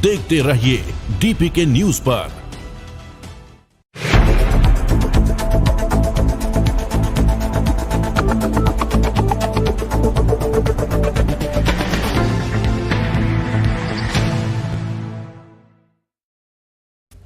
देखते रहिए DPK news पर।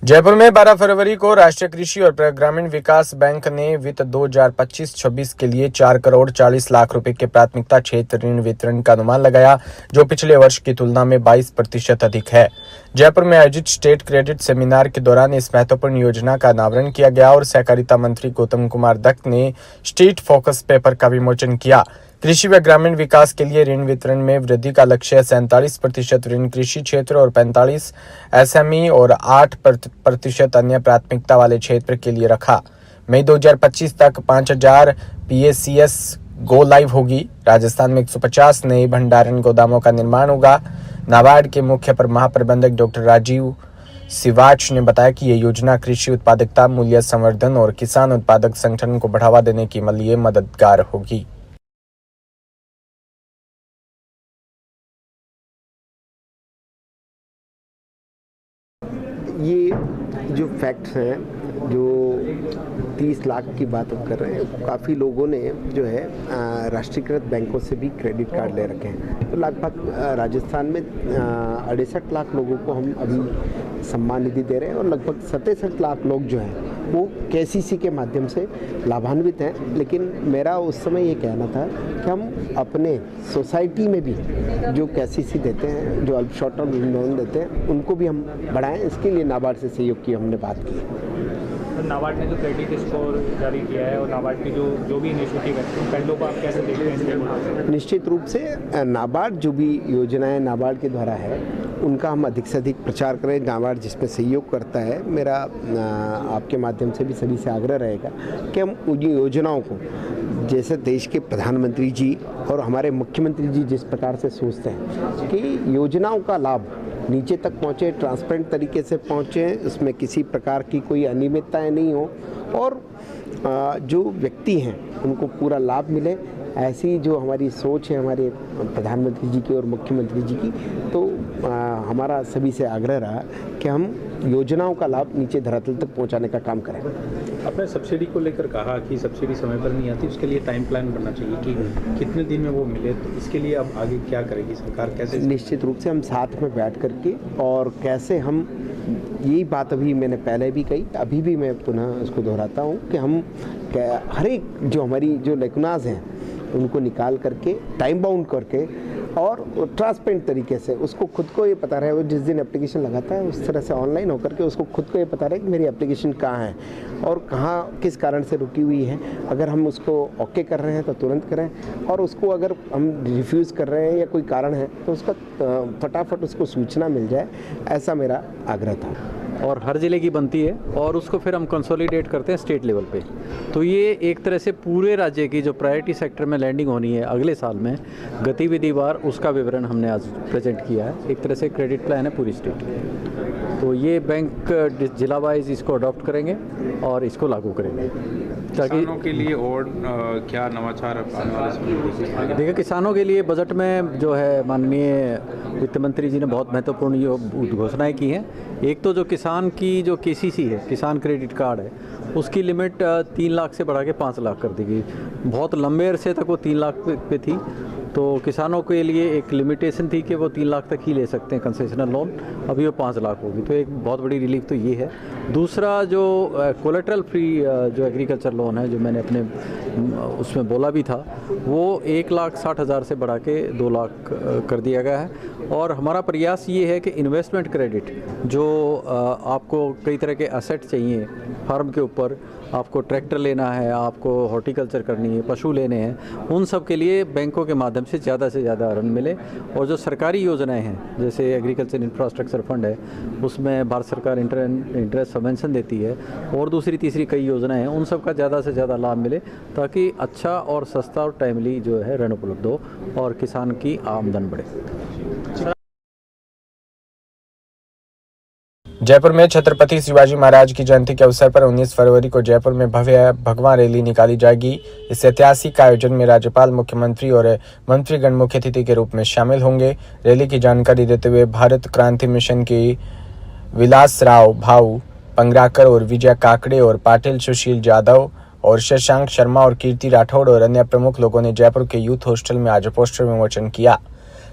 जयपुर में 12 फरवरी को राष्ट्रीय कृषि और ग्रामीण विकास बैंक ने वित्त 2025-26 के लिए 4 करोड़ 40 लाख रुपए के प्राथमिकता क्षेत्र ऋण वितरण का अनुमान लगाया, जो पिछले वर्ष की तुलना में 22% अधिक है। जयपुर में आयोजित स्टेट क्रेडिट सेमिनार के दौरान इस महत्वपूर्ण योजना का अनावरण किया गया और सहकारिता मंत्री गौतम कुमार दत्त ने स्टेट फोकस पेपर का विमोचन किया। कृषि व ग्रामीण विकास के लिए ऋण वितरण में वृद्धि का लक्ष्य 47% ऋण कृषि क्षेत्र और 45 एसएमई और 8% अन्य प्राथमिकता वाले क्षेत्र के लिए रखा। मई 2025 तक 5000 PACS गो लाइव होगी। राजस्थान में 150 नए भंडारण गोदामों का निर्माण होगा। नाबार्ड के मुख्य महाप्रबंधक डॉक्टर राजीव सिवाच ने बताया कि ये योजना कृषि उत्पादकता, मूल्य संवर्धन और किसान उत्पादक संगठन को बढ़ावा देने के लिए मददगार होगी। ये जो फैक्ट्स हैं, जो 30 लाख की बात हम कर रहे हैं, काफ़ी लोगों ने जो है राष्ट्रीयकृत बैंकों से भी क्रेडिट कार्ड ले रखे हैं। तो लगभग राजस्थान में 68 लाख लोगों को हम अभी सम्मान निधि दे रहे हैं और लगभग 67 लाख लोग जो हैं वो KCC के माध्यम से लाभान्वित हैं। लेकिन मेरा उस समय ये कहना था कि हम अपने सोसाइटी में भी जो KCC देते हैं, जो शॉर्ट टर्म लोन देते हैं, उनको भी हम बढ़ाएं। इसके लिए नाबार्ड से सहयोग की हमने बात की। तो नाबार्ड ने जो क्रेडिट स्कोर जारी किया है और नाबार्ड की जो भी इनिशिएटिव है, उन पहलों को आप कैसे देखते हैं? निश्चित रूप से नाबार्ड जो भी योजनाएं नाबार्ड के द्वारा है, उनका हम अधिक से अधिक प्रचार करें। नाबार्ड जिसमें सहयोग करता है, मेरा आपके माध्यम से भी सभी से आग्रह रहेगा कि हम उन योजनाओं को, जैसे देश के प्रधानमंत्री जी और हमारे मुख्यमंत्री जी जिस प्रकार से सोचते हैं कि योजनाओं का लाभ नीचे तक पहुँचे, ट्रांसपेरेंट तरीके से पहुँचे, उसमें किसी प्रकार की कोई अनियमितताएं नहीं हो और जो व्यक्ति हैं उनको पूरा लाभ मिले, ऐसी जो हमारी सोच है हमारे प्रधानमंत्री जी की और मुख्यमंत्री जी की। तो हमारा सभी से आग्रह रहा कि हम योजनाओं का लाभ नीचे धरातल तक पहुंचाने का काम करें। आपने सब्सिडी को लेकर कहा कि सब्सिडी समय पर नहीं आती, उसके लिए टाइम प्लान बनना चाहिए कि कितने दिन में वो मिले। तो इसके लिए अब आगे क्या करेगी सरकार, कैसे? निश्चित रूप से हम साथ में बैठ करके और कैसे हम, यही बात अभी मैंने पहले भी कही, अभी भी मैं पुनः इसको दोहराता हूँ कि हम हर एक जो हमारी जो लेकुनाज हैं उनको निकाल करके टाइम बाउंड करके और ट्रांसपेरेंट तरीके से उसको खुद को ये पता रहे, वो जिस दिन एप्लीकेशन लगाता है उस तरह से ऑनलाइन होकर के उसको खुद को ये पता रहे कि मेरी एप्लीकेशन कहाँ है और कहाँ किस कारण से रुकी हुई है। अगर हम उसको ओके कर रहे हैं तो तुरंत करें और उसको अगर हम रिफ्यूज़ कर रहे हैं या कोई कारण है तो उसका फटाफट उसको सूचना मिल जाए, ऐसा मेरा आग्रह था। और हर ज़िले की बनती है और उसको फिर हम कंसोलिडेट करते हैं स्टेट लेवल पे। तो ये एक तरह से पूरे राज्य की जो प्रायोरिटी सेक्टर में लैंडिंग होनी है अगले साल में गतिविधिवार, उसका विवरण हमने आज प्रेजेंट किया है। एक तरह से क्रेडिट प्लान है पूरी स्टेट की। तो ये बैंक जिला वाइज इसको अडॉप्ट करेंगे और इसको लागू करेंगे ताकि किसानों के लिए और क्या नवाचार आने वाले समय में? देखिए, किसानों के लिए बजट में जो है माननीय वित्त मंत्री जी ने बहुत महत्वपूर्ण घोषणाएं की हैं। एक तो जो किसान की जो KCC है, किसान क्रेडिट कार्ड है, उसकी लिमिट 3 लाख से बढ़ा के 5 लाख कर दी गई। बहुत लंबे अरसे तक वो 3 लाख पे थी, तो किसानों के लिए एक लिमिटेशन थी कि वो 3 लाख तक ही ले सकते हैं कंसेशनल लोन, अभी वो 5 लाख होगी। तो एक बहुत बड़ी रिलीफ तो ये है। दूसरा जो कोलेटरल फ्री जो एग्रीकल्चर लोन है, जो मैंने अपने उसमें बोला भी था, वो 1,60,000 से बढ़ा के 2 लाख कर दिया गया है। और हमारा प्रयास ये है कि इन्वेस्टमेंट क्रेडिट, जो आपको कई तरह के एसेट चाहिए फार्म के ऊपर, आपको ट्रैक्टर लेना है, आपको हॉर्टिकल्चर करनी है, पशु लेने हैं, उन सब के लिए बैंकों के माध्यम से ज़्यादा ऋण मिले। और जो सरकारी योजनाएं हैं, जैसे एग्रीकल्चर इंफ्रास्ट्रक्चर फंड है, उसमें भारत सरकार इंटरेस्ट सबवेंशन देती है, और दूसरी तीसरी कई योजनाएं हैं, उन सब का ज़्यादा से ज़्यादा लाभ मिले ताकि अच्छा और सस्ता और टाइमली जो है ऋण उपलब्ध हो और किसान की आमदन बढ़े। जयपुर में छत्रपति शिवाजी महाराज की जयंती के अवसर पर 19 फरवरी को जयपुर में भव्य भगवा रैली निकाली जाएगी। इस ऐतिहासिक आयोजन में राज्यपाल, मुख्यमंत्री और मंत्रीगण मुख्य अतिथि के रूप में शामिल होंगे। रैली की जानकारी देते हुए भारत क्रांति मिशन के विलासराव भाऊ पंगराकर और विजय काकड़े और पाटिल सुशील जाधव और शशांक शर्मा और कीर्ति राठौड़ और अन्य प्रमुख लोगों ने जयपुर के यूथ हॉस्टल में आज पोस्टर विमोचन किया।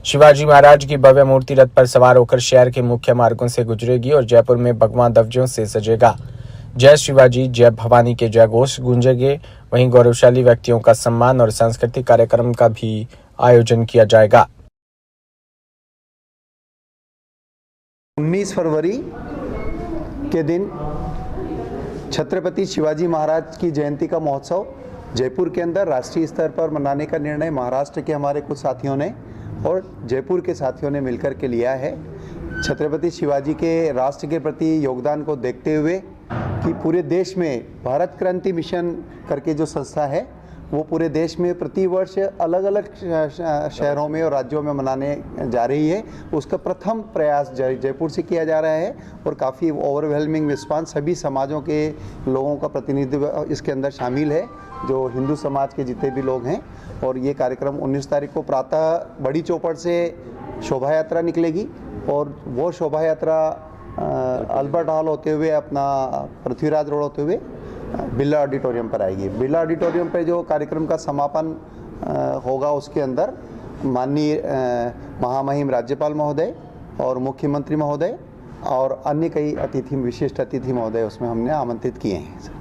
शिवाजी महाराज की भव्य मूर्ति रथ पर सवार होकर शहर के मुख्य मार्गों से गुजरेगी और जयपुर में भगवा ध्वजों से सजेगा। जय शिवाजी, जय भवानी के जय घोष गूंजेंगे। वहीं गौरवशाली व्यक्तियों का सम्मान और सांस्कृतिक कार्यक्रम का भी आयोजन किया जाएगा। 19 फरवरी के दिन छत्रपति शिवाजी महाराज की जयंती का महोत्सव जयपुर के अंदर राष्ट्रीय स्तर पर मनाने का निर्णय महाराष्ट्र के हमारे कुछ साथियों ने और जयपुर के साथियों ने मिलकर के लिया है। छत्रपति शिवाजी के राष्ट्र के प्रति योगदान को देखते हुए कि पूरे देश में भारत क्रांति मिशन करके जो संस्था है वो पूरे देश में प्रतिवर्ष अलग अलग शहरों में और राज्यों में मनाने जा रही है। उसका प्रथम प्रयास जयपुर से किया जा रहा है और काफ़ी ओवरवेलमिंग रिस्पांस, सभी समाजों के लोगों का प्रतिनिधित्व इसके अंदर शामिल है, जो हिंदू समाज के जितने भी लोग हैं। और ये कार्यक्रम 19 तारीख को प्रातः बड़ी चौपड़ से शोभा यात्रा निकलेगी और वो शोभा यात्रा अल्बर्ट हॉल होते हुए अपना पृथ्वीराज रोड होते हुए बिरला ऑडिटोरियम पर आएगी। बिरला ऑडिटोरियम पर जो कार्यक्रम का समापन होगा उसके अंदर माननीय महामहिम राज्यपाल महोदय और मुख्यमंत्री महोदय और अन्य कई अतिथि, विशिष्ट अतिथि महोदय उसमें हमने आमंत्रित किए हैं।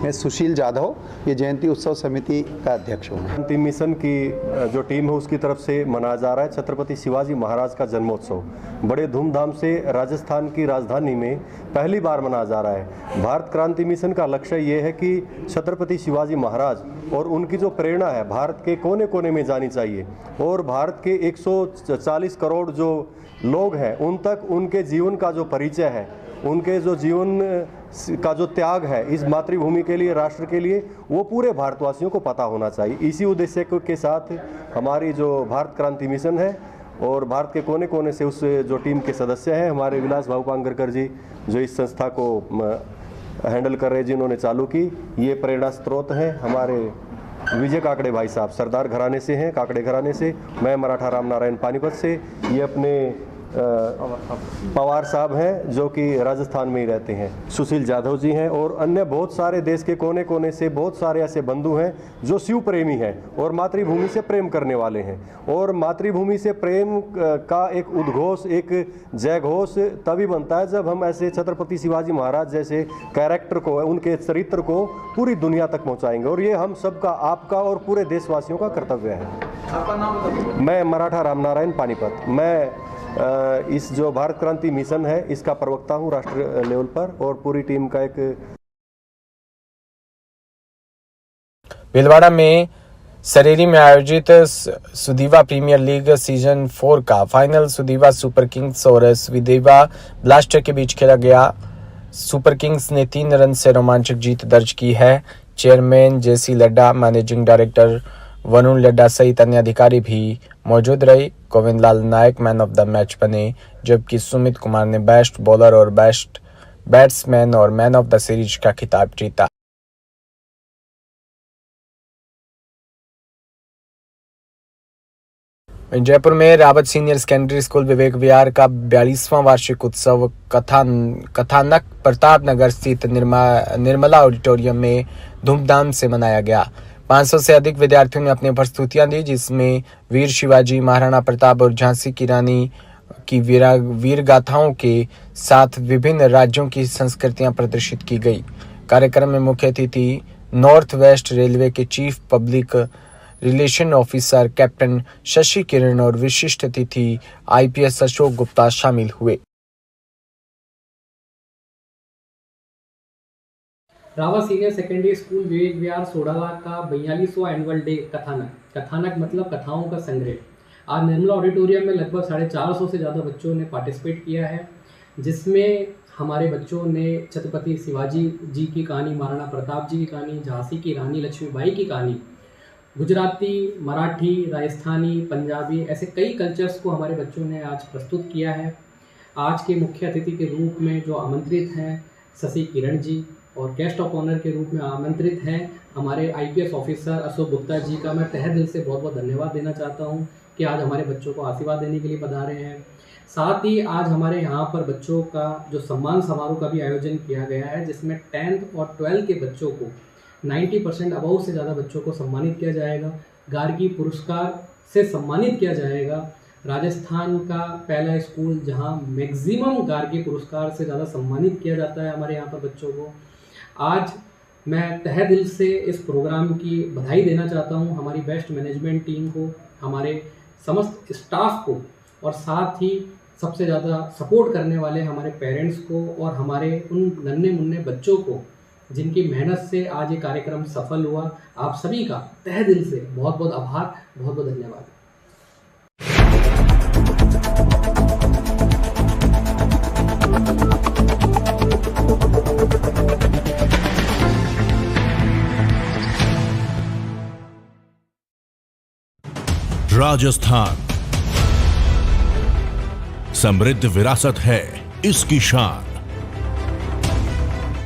मैं सुशील जाधव, ये जयंती उत्सव समिति का अध्यक्ष हूँ। क्रांति मिशन की जो टीम है उसकी तरफ से मनाया जा रहा है छत्रपति शिवाजी महाराज का जन्मोत्सव। बड़े धूमधाम से राजस्थान की राजधानी में पहली बार मनाया जा रहा है। भारत क्रांति मिशन का लक्ष्य ये है कि छत्रपति शिवाजी महाराज और उनकी जो प्रेरणा है भारत के कोने कोने में जानी चाहिए और भारत के 140 करोड़ जो लोग हैं उन तक उनके जीवन का जो परिचय है, उनके जो जीवन का जो त्याग है इस मातृभूमि के लिए, राष्ट्र के लिए, वो पूरे भारतवासियों को पता होना चाहिए। इसी उद्देश्य के साथ हमारी जो भारत क्रांति मिशन है और भारत के कोने कोने से उस जो टीम के सदस्य हैं, हमारे विलास भाऊ पांगरकर जी जो इस संस्था को हैंडल कर रहे हैं, जिन्होंने चालू की, ये प्रेरणा स्रोत हैं। हमारे विजय काकड़े भाई साहब सरदार घराने से हैं, काकड़े घराने से। मैं मराठा राम नारायण पानीपत से। ये अपने पवार साहब हैं जो कि राजस्थान में ही रहते हैं। सुशील जाधव जी हैं और अन्य बहुत सारे देश के कोने कोने से बहुत सारे ऐसे बंधु हैं जो शिव प्रेमी हैं और मातृभूमि से प्रेम करने वाले हैं। और मातृभूमि से प्रेम का एक उद्घोष, एक जय घोष तभी बनता है जब हम ऐसे छत्रपति शिवाजी महाराज जैसे कैरेक्टर को, उनके चरित्र को पूरी दुनिया तक पहुंचाएंगे। और ये हम सबका, आपका और पूरे देशवासियों का कर्तव्य है। आपका नाम? मैं मराठा राम नारायण पानीपत। मैं इस जो भारत क्रांति मिशन है इसका प्रवक्ता हूँ राष्ट्रीय लेवल पर और पूरी टीम का एक। भीलवाड़ा में सरेली में आयोजित सुदीवा प्रीमियर लीग सीजन 4 का फाइनल सुदीवा सुपर किंग्स और सुदीवा ब्लास्टर के बीच खेला गया। सुपर किंग्स ने 3 रन से रोमांचक जीत दर्ज की है। चेयरमैन जेसी लड्डा, मैनेजिंग डायरेक्टर वरुण लड्डा सहित अन्य अधिकारी भी मौजूद रहे। गोविंद लाल नायक मैन ऑफ द मैच बने, जबकि सुमित कुमार ने बेस्ट बॉलर और बेस्ट बैट्समैन और मैन ऑफ द सीरीज का खिताब जीता। जयपुर में Rawat senior secondary school Vivek विहार का 42वां वार्षिक उत्सव कथानक प्रताप नगर स्थित निर्मला ऑडिटोरियम में धूमधाम से मनाया गया। 500 से अधिक विद्यार्थियों ने अपनी प्रस्तुतियां दी, जिसमें वीर शिवाजी, महाराणा प्रताप और झांसी की रानी की वीर गाथाओं के साथ विभिन्न राज्यों की संस्कृतियां प्रदर्शित की गई। कार्यक्रम में मुख्य अतिथि नॉर्थ वेस्ट रेलवे के chief public relation officer captain Shashi Kiran और विशिष्ट अतिथि IPS अशोक गुप्ता शामिल हुए। Rawat senior secondary school Vivek Vihar Sodala का 42वां एनुअल डे कथानक मतलब कथाओं का संग्रह आज निर्मला ऑडिटोरियम में लगभग 450 से ज़्यादा बच्चों ने पार्टिसिपेट किया है, जिसमें हमारे बच्चों ने छत्रपति शिवाजी जी की कहानी, महाराणा प्रताप जी की कहानी, झांसी की रानी लक्ष्मीबाई की कहानी, गुजराती, मराठी, राजस्थानी, पंजाबी, ऐसे कई कल्चर्स को हमारे बच्चों ने आज प्रस्तुत किया है। आज के मुख्य अतिथि के रूप में जो आमंत्रित हैं शशि किरण जी, और गेस्ट ऑफ ऑनर के रूप में आमंत्रित हैं हमारे IPS ऑफिसर अशोक गुप्ता जी का मैं तहे दिल से बहुत बहुत धन्यवाद देना चाहता हूं कि आज हमारे बच्चों को आशीर्वाद देने के लिए पधारे हैं। साथ ही आज हमारे यहाँ पर बच्चों का जो सम्मान समारोह का भी आयोजन किया गया है, जिसमें 10th और 12th के बच्चों को 90% अबव से ज़्यादा बच्चों को सम्मानित किया जाएगा। गार्गी पुरस्कार से सम्मानित किया जाएगा। राजस्थान का पहला स्कूल जहां मैक्सिमम गार्गी पुरस्कार से ज़्यादा सम्मानित किया जाता है हमारे यहाँ पर बच्चों को। आज मैं तहे दिल से इस प्रोग्राम की बधाई देना चाहता हूं हमारी बेस्ट मैनेजमेंट टीम को, हमारे समस्त स्टाफ को, और साथ ही सबसे ज़्यादा सपोर्ट करने वाले हमारे पेरेंट्स को और हमारे उन नन्हे मुन्ने बच्चों को जिनकी मेहनत से आज ये कार्यक्रम सफल हुआ। आप सभी का तहे दिल से बहुत बहुत आभार, बहुत बहुत धन्यवाद। राजस्थान समृद्ध विरासत है इसकी शान,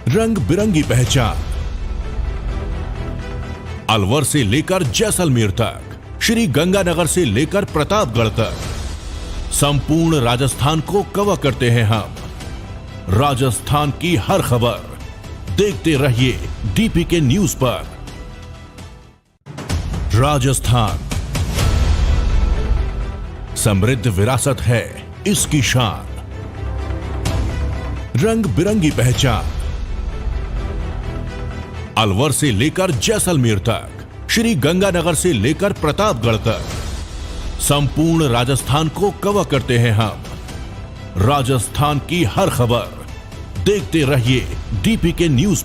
रंग बिरंगी पहचान। अलवर से लेकर जैसलमेर तक, श्री गंगानगर से लेकर प्रतापगढ़ तक, संपूर्ण राजस्थान को कवर करते हैं हम। राजस्थान की हर खबर देखते रहिए DPK न्यूज पर। राजस्थान समृद्ध विरासत है इसकी शान, रंग बिरंगी पहचान। अलवर से लेकर जैसलमेर तक, श्री गंगानगर से लेकर प्रतापगढ़ तक, संपूर्ण राजस्थान को कवर करते हैं हम। राजस्थान की हर खबर देखते रहिए DPK न्यूज पर।